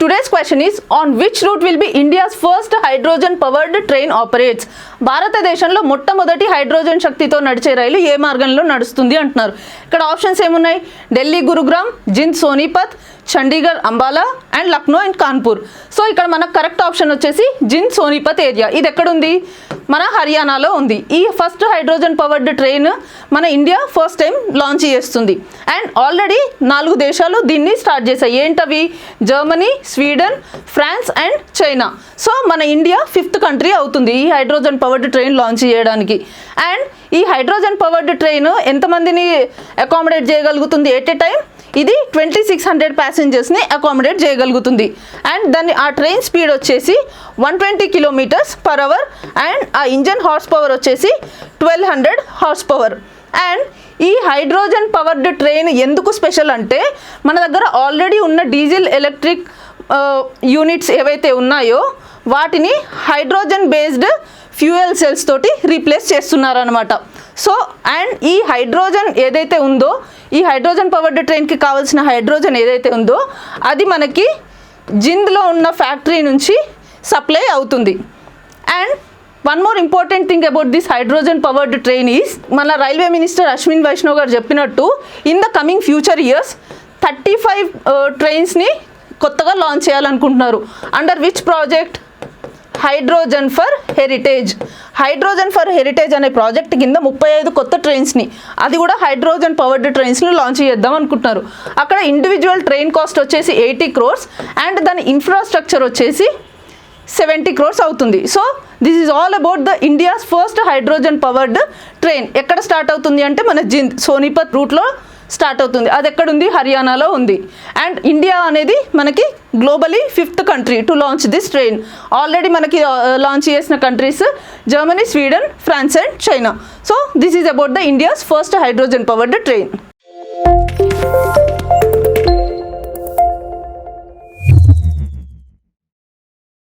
Today's question is, on which route will be India's first hydrogen powered train operates? భారతదేశంలో మొట్టమొదటి hydrogen శక్తితో నడిచే రైలు ఏ మార్గంలో నడుస్తుంది అంటున్నారు. ఇక్కడ ఆప్షన్స్ ఏమున్నాయి? Delhi Gurugram, Jind Sonipat, Chandigarh Ambala and Lucknow and Kanpur. So ఇక్కడ మనకు కరెక్ట్ ఆప్షన్ వచ్చేసి జింద్ సోనీపత్ ఏరియా. ఇది ఎక్కడుంది? మన హర్యానాలో ఉంది. ఈ ఫస్ట్ హైడ్రోజన్ పవర్డ్ ట్రైన్ మన ఇండియా ఫస్ట్ టైం లాంచ్ చేస్తుంది. అండ్ ఆల్రెడీ 4 దేశాలు దీన్ని స్టార్ట్ చేశాయి. ఏంటవి? Germany, Sweden, France and China. So మన ఇండియా 5th కంట్రీ అవుతుంది ఈ హైడ్రోజన్ పవర్డ్ ట్రైన్ లాంచ్ చేయడానికి. అండ్ ఈ హైడ్రోజన్ పవర్డ్ ట్రైన్ ఎంతమందిని అకామిడేట్ చేయగలుగుతుంది ఎట్ ఏ టైం? ఇది 2600 ప్యాసింజర్స్ని అకామిడేట్ చేయగలుగుతుంది. అండ్ దాన్ని ఆ ట్రైన్ స్పీడ్ వచ్చేసి 120 km/h అండ్ ఆ ఇంజన్ హార్స్ పవర్ వచ్చేసి 1200 హార్స్ పవర్. అండ్ ఈ హైడ్రోజన్ పవర్డ్ ట్రైన్ ఎందుకు స్పెషల్ అంటే, మన దగ్గర ఆల్రెడీ ఉన్న డీజిల్ ఎలక్ట్రిక్ యూనిట్స్ ఏవైతే ఉన్నాయో వాటిని హైడ్రోజన్ బేస్డ్ ఫ్యూయల్ సెల్స్ తోటి రీప్లేస్ చేస్తున్నారనమాట. సో అండ్ ఈ హైడ్రోజన్ ఏదైతే ఉందో, ఈ హైడ్రోజన్ పవర్డ్ ట్రైన్కి కావాల్సిన హైడ్రోజన్ ఏదైతే ఉందో అది మనకి జింద్లో ఉన్న ఫ్యాక్టరీ నుంచి సప్లై అవుతుంది. And one more important thing about this hydrogen powered train is, మన రైల్వే మినిస్టర్ అశ్విన్ వైష్ణవ్ గారు చెప్పినట్టు in the coming future years 35 ట్రైన్స్ని కొత్తగా లాంచ్ చేయాలనుకుంటున్నారు. Under which project? Hydrogen for heritage. Hydrogen for heritage అనే ప్రాజెక్ట్ కింద 35 కొత్త ట్రైన్స్ని, అది కూడా హైడ్రోజన్ పవర్డ్ ట్రైన్స్ని లాంచ్ చేద్దాం అనుకుంటున్నారు. అక్కడ ఇండివిజువల్ ట్రైన్ కాస్ట్ వచ్చేసి 80 crores అండ్ దాని ఇన్ఫ్రాస్ట్రక్చర్ వచ్చేసి 70 crores అవుతుంది. So this is all about the India's first hydrogen powered train. ఎక్కడ స్టార్ట్ అవుతుంది అంటే మన జింద్ సోనీపత్ రూట్లో స్టార్ట్ అవుతుంది. అది ఎక్కడుంది? హర్యానాలో ఉంది. అండ్ ఇండియా అనేది మనకి globally 5th country to launch this train. Already మనకి లాంచ్ చేసిన countries Germany, Sweden, France and China. So this is about the India's first hydrogen powered train.